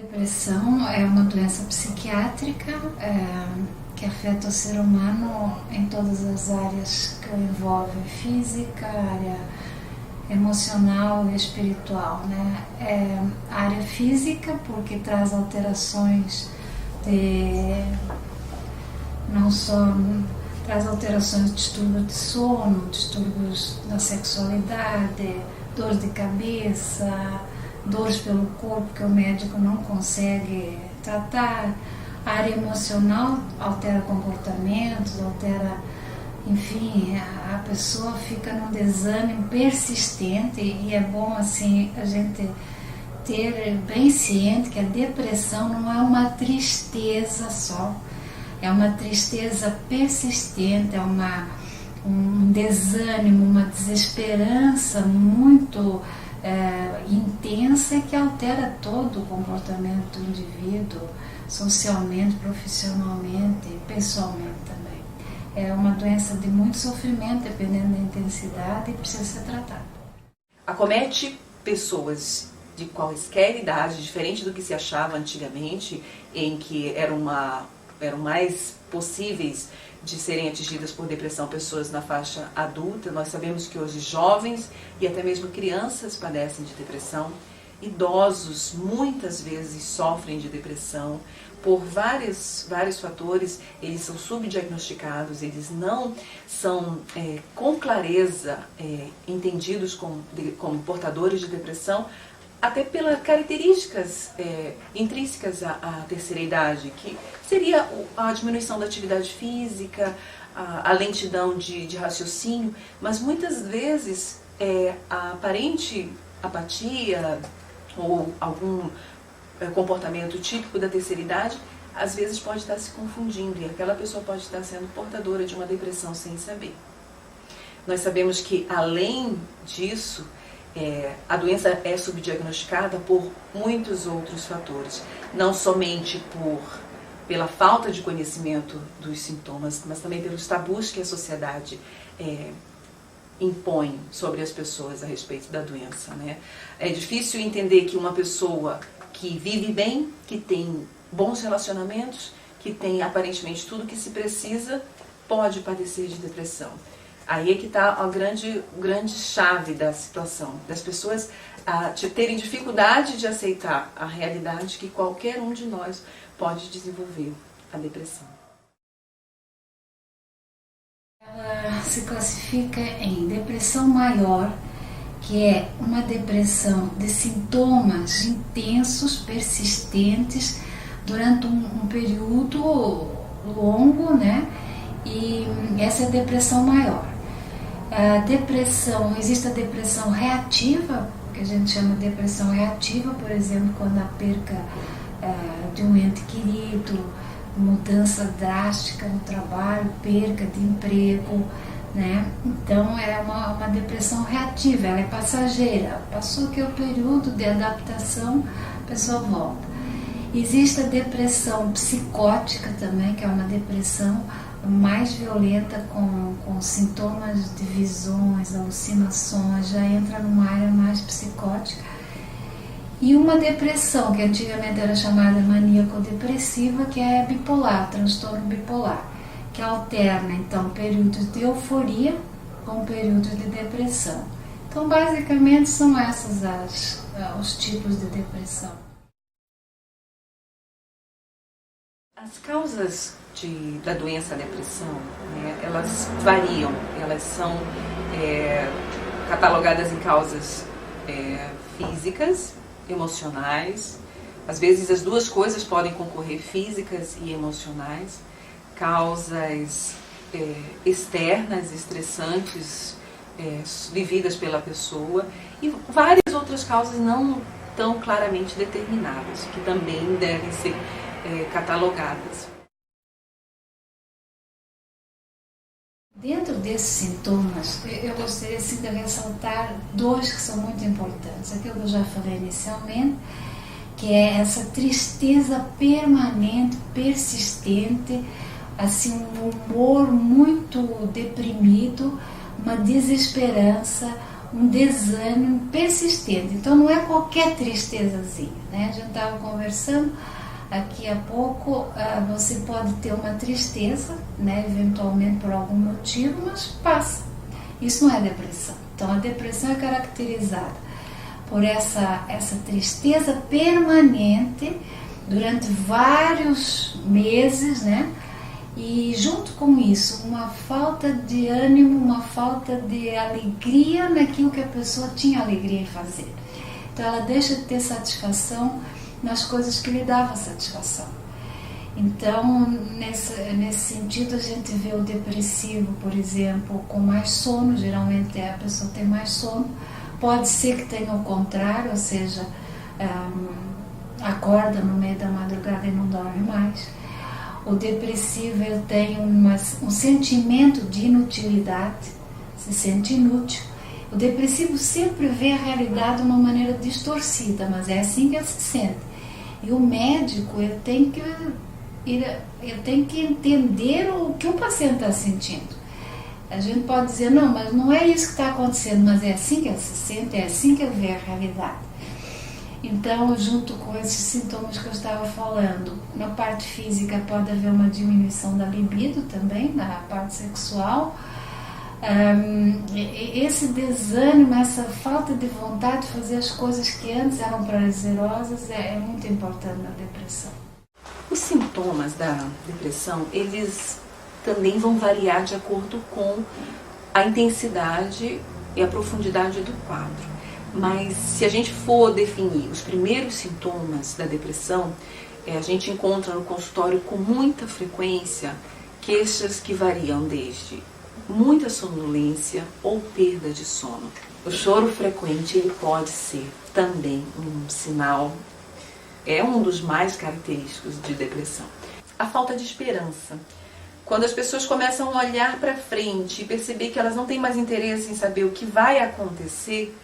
Depressão é uma doença psiquiátrica que afeta o ser humano em todas as áreas que o envolvem, física, área emocional e espiritual, né? A área física, porque traz alterações não só traz alterações de distúrbios de sono, distúrbios da sexualidade, dor de cabeça, dores pelo corpo que o médico não consegue tratar. A área emocional altera comportamentos, enfim, a pessoa fica num desânimo persistente, e é bom assim a gente ter bem ciente que a depressão não é uma tristeza só, é uma tristeza persistente, é um desânimo, uma desesperança muito intensa, que altera todo o comportamento do indivíduo, socialmente, profissionalmente e pessoalmente também. É uma doença de muito sofrimento, dependendo da intensidade, e precisa ser tratada. Acomete pessoas de quaisquer idade, diferente do que se achava antigamente, em que eram mais possíveis de serem atingidas por depressão pessoas na faixa adulta. Nós sabemos que hoje jovens e até mesmo crianças padecem de depressão. Idosos muitas vezes sofrem de depressão por vários fatores. Eles são subdiagnosticados, eles não são com clareza entendidos como portadores de depressão, até pelas características intrínsecas à terceira idade, que seria a diminuição da atividade física, a lentidão de raciocínio, mas muitas vezes a aparente apatia ou algum comportamento típico da terceira idade, às vezes pode estar se confundindo, e aquela pessoa pode estar sendo portadora de uma depressão sem saber. Nós sabemos que, além disso, a doença é subdiagnosticada por muitos outros fatores, não somente pela falta de conhecimento dos sintomas, mas também pelos tabus que a sociedade impõe sobre as pessoas a respeito da doença, né? É difícil entender que uma pessoa que vive bem, que tem bons relacionamentos, que tem aparentemente tudo que se precisa, pode padecer de depressão. Aí é que está a grande chave da situação, das pessoas terem dificuldade de aceitar a realidade que qualquer um de nós pode desenvolver a depressão. Ela se classifica em depressão maior, que é uma depressão de sintomas intensos, persistentes, durante um período longo, né? E essa é a depressão maior. Existe a depressão reativa, que a gente chama de depressão reativa, por exemplo, quando a perca de um ente querido, mudança drástica no trabalho, perca de emprego, né? Então é uma depressão reativa, ela é passageira, passou aqui o período de adaptação, a pessoa volta. Existe a depressão psicótica também, que é uma depressão mais violenta, com sintomas de visões, alucinações, já entra numa área mais psicótica. E uma depressão, que antigamente era chamada maníaco-depressiva, que é bipolar, transtorno bipolar, que alterna então períodos de euforia com períodos de depressão. Então basicamente são esses os tipos de depressão. As causas da doença depressão, né, elas variam, elas são catalogadas em causas físicas, emocionais. Às vezes as duas coisas podem concorrer, físicas e emocionais. Causas externas, estressantes, vividas pela pessoa, e várias outras causas não tão claramente determinadas, que também devem ser catalogadas. Dentro desses sintomas, eu gostaria assim, de ressaltar dois que são muito importantes. Aquilo que eu já falei inicialmente, que é essa tristeza permanente, persistente, assim, um humor muito deprimido, uma desesperança, um desânimo persistente. Então não é qualquer tristezazinha, né? A gente estava conversando aqui há pouco, você pode ter uma tristeza, né, eventualmente por algum motivo, mas passa. Isso não é depressão. Então a depressão é caracterizada por essa tristeza permanente durante vários meses, né? E junto com isso, uma falta de ânimo, uma falta de alegria naquilo que a pessoa tinha alegria em fazer. Então ela deixa de ter satisfação nas coisas que lhe davam satisfação. Então, nesse sentido, a gente vê o depressivo, por exemplo, com mais sono, geralmente a pessoa tem mais sono. Pode ser que tenha o contrário, ou seja, acorda no meio da madrugada e não dorme mais. O depressivo ele tem um sentimento de inutilidade, se sente inútil. O depressivo sempre vê a realidade de uma maneira distorcida, mas é assim que ele se sente. E o médico ele tem que entender o que o paciente está sentindo. A gente pode dizer, não, mas não é isso que está acontecendo, mas é assim que ele se sente, é assim que ele vê a realidade. Então, junto com esses sintomas que eu estava falando, na parte física pode haver uma diminuição da libido também, na parte sexual. Esse desânimo, essa falta de vontade de fazer as coisas que antes eram prazerosas é muito importante na depressão. Os sintomas da depressão, eles também vão variar de acordo com a intensidade e a profundidade do quadro. Mas se a gente for definir os primeiros sintomas da depressão, a gente encontra no consultório com muita frequência queixas que variam desde muita sonolência ou perda de sono. O choro frequente ele pode ser também um sinal, é um dos mais característicos de depressão. A falta de esperança. Quando as pessoas começam a olhar para frente e perceber que elas não têm mais interesse em saber o que vai acontecer,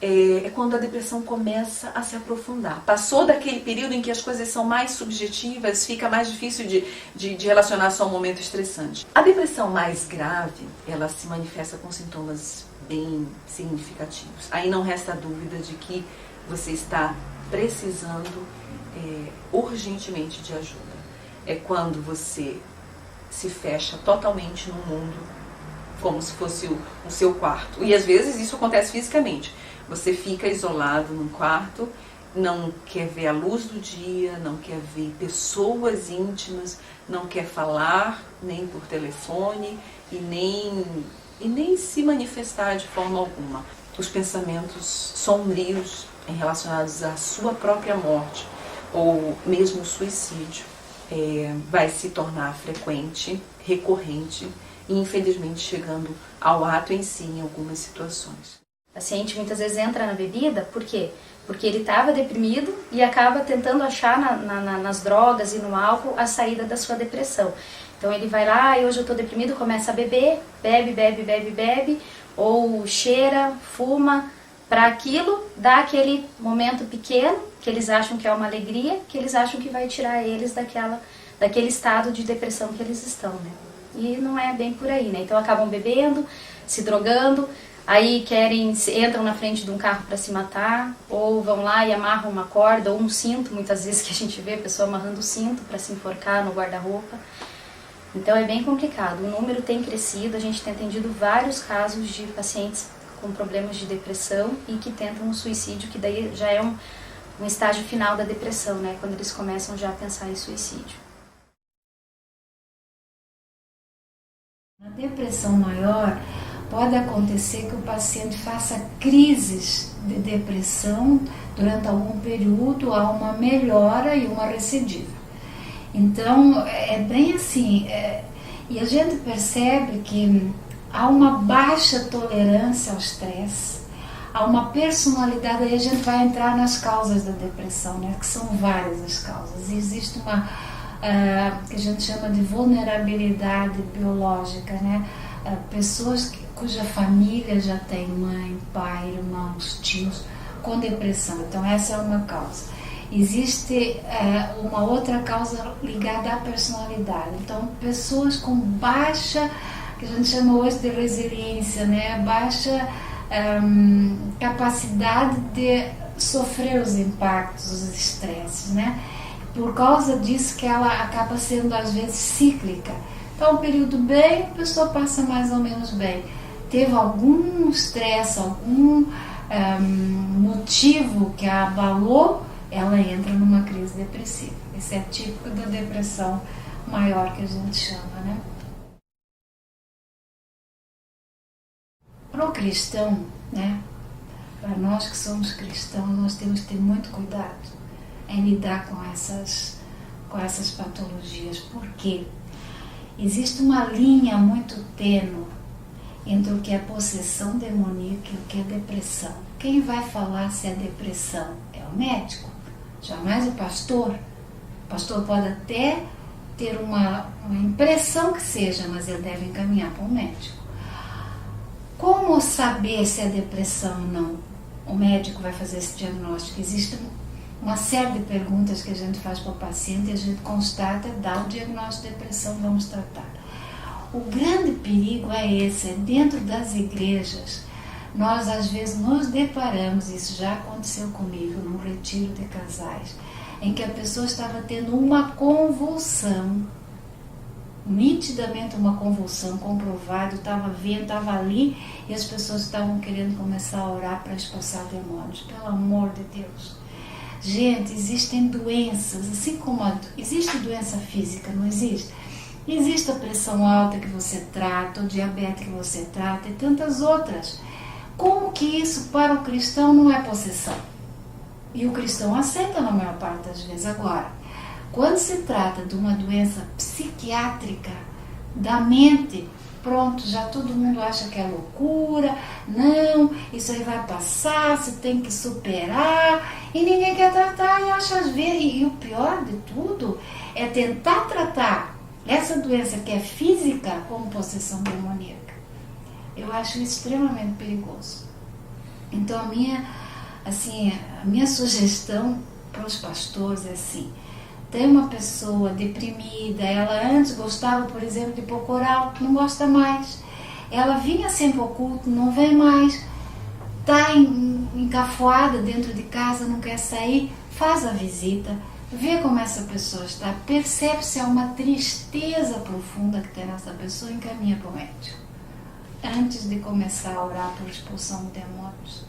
é quando a depressão começa a se aprofundar. Passou daquele período em que as coisas são mais subjetivas, fica mais difícil de relacionar só um momento estressante. A depressão mais grave, ela se manifesta com sintomas bem significativos. Aí não resta dúvida de que você está precisando urgentemente de ajuda. É quando você se fecha totalmente no mundo, como se fosse o seu quarto. E às vezes isso acontece fisicamente. Você fica isolado num quarto, não quer ver a luz do dia, não quer ver pessoas íntimas, não quer falar nem por telefone e nem se manifestar de forma alguma. Os pensamentos sombrios relacionados à sua própria morte ou mesmo suicídio vai se tornar frequente, recorrente e infelizmente chegando ao ato em si em algumas situações. O paciente muitas vezes entra na bebida, por quê? Porque ele estava deprimido e acaba tentando achar nas drogas e no álcool a saída da sua depressão. Então ele vai lá e hoje eu estou deprimido, começa a beber, bebe, ou cheira, fuma, para aquilo dar aquele momento pequeno, que eles acham que é uma alegria, que eles acham que vai tirar eles daquele estado de depressão que eles estão, né? E não é bem por aí, né? Então acabam bebendo, se drogando, aí entram na frente de um carro para se matar, ou vão lá e amarram uma corda, ou um cinto, muitas vezes que a gente vê a pessoa amarrando o cinto para se enforcar no guarda-roupa. Então é bem complicado, o número tem crescido, a gente tem atendido vários casos de pacientes com problemas de depressão e que tentam um suicídio, que daí já é um estágio final da depressão, né? Quando eles começam já a pensar em suicídio. Na depressão maior, pode acontecer que o paciente faça crises de depressão durante algum período, há uma melhora e uma recidiva. Então, é bem assim, e a gente percebe que há uma baixa tolerância ao estresse, há uma personalidade, aí a gente vai entrar nas causas da depressão, né, que são várias as causas. Existe uma que a gente chama de vulnerabilidade biológica, né? Pessoas cuja família já tem mãe, pai, irmãos, tios com depressão. Então essa é uma causa. Existe uma outra causa ligada à personalidade. Então pessoas com baixa, que a gente chama hoje de resiliência, né? Baixa capacidade de sofrer os impactos, os estresses, né? Por causa disso que ela acaba sendo às vezes cíclica. Então, um período bem, a pessoa passa mais ou menos bem. Teve algum estresse, algum motivo que a abalou, ela entra numa crise depressiva. Isso é típico da depressão maior que a gente chama, né? Para o cristão, né? Para nós que somos cristãos, nós temos que ter muito cuidado em lidar com essas patologias. Por quê? Existe uma linha muito tênue entre o que é possessão demoníaca e o que é depressão. Quem vai falar se é depressão é o médico, jamais o pastor. O pastor pode até ter uma impressão que seja, mas ele deve encaminhar para o médico. Como saber se é depressão ou não? O médico vai fazer esse diagnóstico. Existe uma série de perguntas que a gente faz para o paciente e a gente constata, dá o diagnóstico de depressão, vamos tratar. O grande perigo é esse, é dentro das igrejas. Nós às vezes nos deparamos, isso já aconteceu comigo, num retiro de casais, em que a pessoa estava tendo uma convulsão, nitidamente uma convulsão, comprovado, estava vendo, estava ali, e as pessoas estavam querendo começar a orar para expulsar demônios. Pelo amor de Deus. Gente, existem doenças, assim como existe doença física, não existe? Existe a pressão alta que você trata, o diabetes que você trata e tantas outras. Como que isso para o cristão não é possessão? E o cristão aceita na maior parte das vezes. Agora, quando se trata de uma doença psiquiátrica da mente, pronto, já todo mundo acha que é loucura, não, isso aí vai passar, você tem que superar, e ninguém quer tratar e acha às vezes, e o pior de tudo é tentar tratar essa doença que é física como possessão demoníaca. Eu acho isso extremamente perigoso. Então a minha sugestão para os pastores é assim: tem uma pessoa deprimida, ela antes gostava, por exemplo, de pôr coral, não gosta mais. Ela vinha sempre ao culto, não vem mais. Está encafuada dentro de casa, não quer sair, faz a visita, vê como essa pessoa está, percebe se há uma tristeza profunda que tem nessa pessoa, encaminha para o médico, antes de começar a orar por expulsão de demônios.